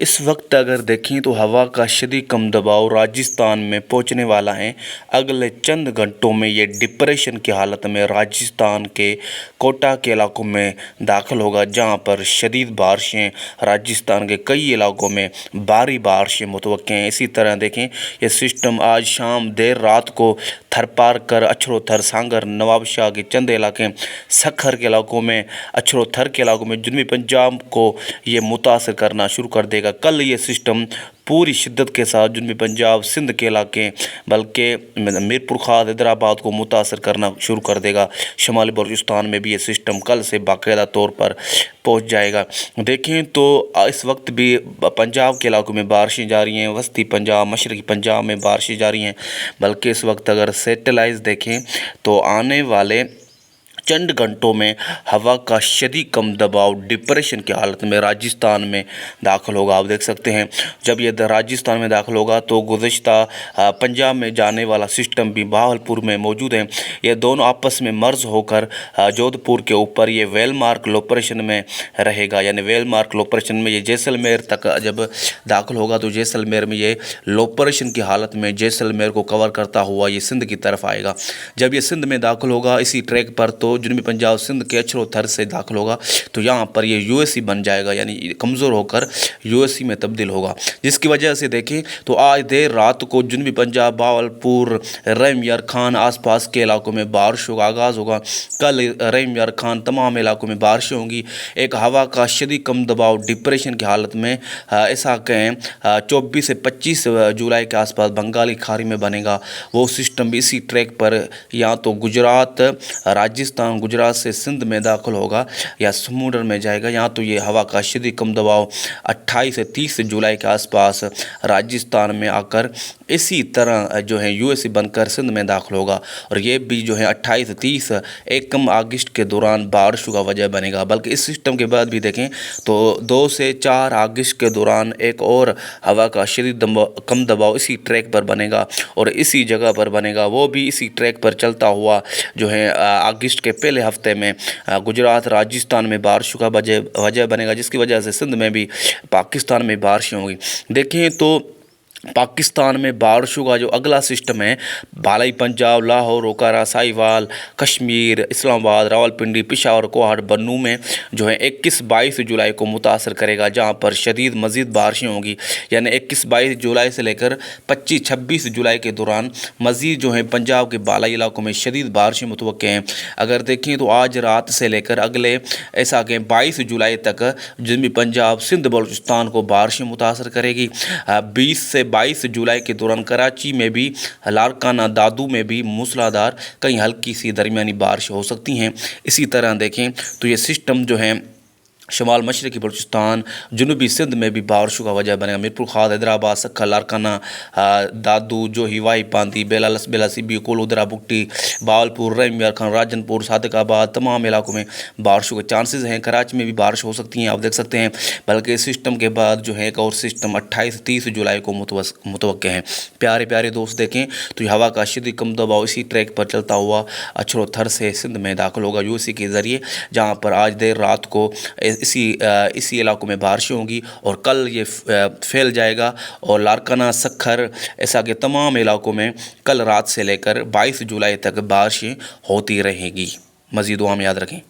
اس وقت اگر دیکھیں تو ہوا کا شدید کم دباؤ راجستھان میں پہنچنے والا ہے۔ اگلے چند گھنٹوں میں یہ ڈپریشن کی حالت میں راجستھان کے کوٹا کے علاقوں میں داخل ہوگا، جہاں پر شدید بارشیں، راجستھان کے کئی علاقوں میں بھاری بارشیں متوقع ہیں۔ اسی طرح دیکھیں یہ سسٹم آج شام دیر رات کو تھرپار کر اچھرو تھر، سانگر، نواب شاہ کے چند علاقے، سکھر کے علاقوں میں، اچھرو تھر کے علاقوں میں جنوبی پنجاب کو یہ متاثر کرنا شروع کر دے گا۔ کل یہ سسٹم پوری شدت کے ساتھ جنوبی پنجاب، سندھ کے علاقے بلکہ میرپور خاص حیدرآباد کو متاثر کرنا شروع کر دے گا۔ شمالی بلوچستان میں بھی یہ سسٹم کل سے باقاعدہ طور پر پہنچ جائے گا۔ دیکھیں تو اس وقت بھی پنجاب کے علاقوں میں بارشیں جاری ہیں، وسطی پنجاب، مشرقی پنجاب میں بارشیں جاری ہیں، بلکہ اس وقت اگر سیٹلائٹ دیکھیں تو آنے والے چند گھنٹوں میں ہوا کا شدید کم دباؤ ڈپریشن کی حالت میں راجستھان میں داخل ہوگا۔ آپ دیکھ سکتے ہیں جب یہ راجستھان میں داخل ہوگا تو گزشتہ پنجاب میں جانے والا سسٹم بھی بہاولپور میں موجود ہے۔ یہ دونوں آپس میں مرز ہو کر جودھ پور کے اوپر یہ ویل مارک لوپریشن میں رہے گا، یعنی ویل مارک لوپریشن میں یہ جیسلمیر تک جب داخل ہوگا تو جیسلمیر میں یہ لوپریشن کی حالت میں جیسلمیر کو کور کرتا ہوا یہ سندھ کی طرف آئے گا۔ جب یہ سندھ میں داخل ہوگا اسی ٹریک پر تو جنوبی پنجاب سندھ کے اچھرو تھر سے داخل ہوگا تو یہاں پر یہ یو ایس سی بن جائے گا، یعنی کمزور ہو کر یو ایس سی میں تبدیل ہوگا، جس کی وجہ سے دیکھیں تو آج دیر رات کو جنوبی پنجاب، بہاولپور، ریم یار خان آس پاس کے علاقوں میں بارشوں کا آغاز ہوگا۔ کل ریم یار خان تمام علاقوں میں بارشیں ہوں گی۔ ایک ہوا کا شدید کم دباؤ ڈپریشن کی حالت میں ایسا کہیں 24 سے 25 جولائی کے آس پاس بنگالی کھاری میں بنے گا۔ وہ سسٹم بھی اسی ٹریک پر یا تو گجرات، راجستھان، گجرات سے سندھ میں داخل ہوگا یا سمندر میں جائے گا۔ یہاں تو یہ ہوا کا شدید کم دباؤ 28 سے 30 جولائی کے آس پاس راجستھان میں آ کر اسی طرح جو ہے یو ایس سی بن کر سندھ میں داخل ہوگا، اور یہ بھی جو ہے 28 سے 30 یکم اگست کے دوران بارشوں کا وجہ بنے گا۔ بلکہ اس سسٹم کے بعد بھی دیکھیں تو 2 سے 4 اگست کے دوران ایک اور ہوا کا شدید کم دباؤ اسی ٹریک پر بنے گا اور اسی جگہ پر بنے گا، وہ بھی اسی ٹریک پر چلتا ہوا جو ہے اگست کے پہلے ہفتے میں گجرات، راجستھان میں بارشوں کا وجہ بنے گا، جس کی وجہ سے سندھ میں بھی، پاکستان میں بارشیں ہوں گی۔ دیکھیں تو پاکستان میں بارشوں کا جو اگلا سسٹم ہے بالائی پنجاب، لاہور، اوکارا، ساہیوال، کشمیر، اسلام آباد، راولپنڈی، پشاور، کوہاٹ، بنوں میں جو ہے 21-22 جولائی کو متاثر کرے گا، جہاں پر شدید مزید بارشیں ہوں گی۔ یعنی 21-22 جولائی سے لے کر 25-26 جولائی کے دوران مزید جو ہے پنجاب کے بالائی علاقوں میں شدید بارشیں متوقع ہیں۔ اگر دیکھیں تو آج رات سے لے کر اگلے ایسا کہ 22 جولائی تک جنوبی پنجاب، سندھ، بلوچستان کو بارشیں متاثر کرے گی۔ 20 سے 22 جولائی کے دوران کراچی میں بھی، لاڑکانہ، دادو میں بھی موسلادھار کہیں ہلکی سی درمیانی بارش ہو سکتی ہیں۔ اسی طرح دیکھیں تو یہ سسٹم جو ہے شمال مشرقی بلوچستان، جنوبی سندھ میں بھی بارشوں کا وجہ بنے گا۔ میرپور خاص، حیدرآباد، سکھر، لاڑکانہ، دادو، جوہی، وائی پانتی، بیلا سی بی، کولودرا، بگٹی، بہاولپور، ریم یار خان، راجن پور، صادق آباد، تمام علاقوں میں بارشوں کے چانسز ہیں۔ کراچی میں بھی بارش ہو سکتی ہیں، آپ دیکھ سکتے ہیں۔ بلکہ اس سسٹم کے بعد جو ہے ایک اور سسٹم 28 سے 30 جولائی کو متوقع ہیں۔ پیارے دوست دیکھیں تو یہ ہوا کا شدید کم دباؤ اسی ٹریک پر چلتا ہوا اچھرو تھر سے سندھ میں داخل ہوگا یو سی کے ذریعے، جہاں پر آج دیر رات کو اسی علاقوں میں بارشیں ہوں گی اور کل یہ پھیل جائے گا، اور لاڑکانہ، سکھر، ایسا کہ تمام علاقوں میں کل رات سے لے کر 22 جولائی تک بارشیں ہوتی رہیں گی۔ مزید دعا میں یاد رکھیں۔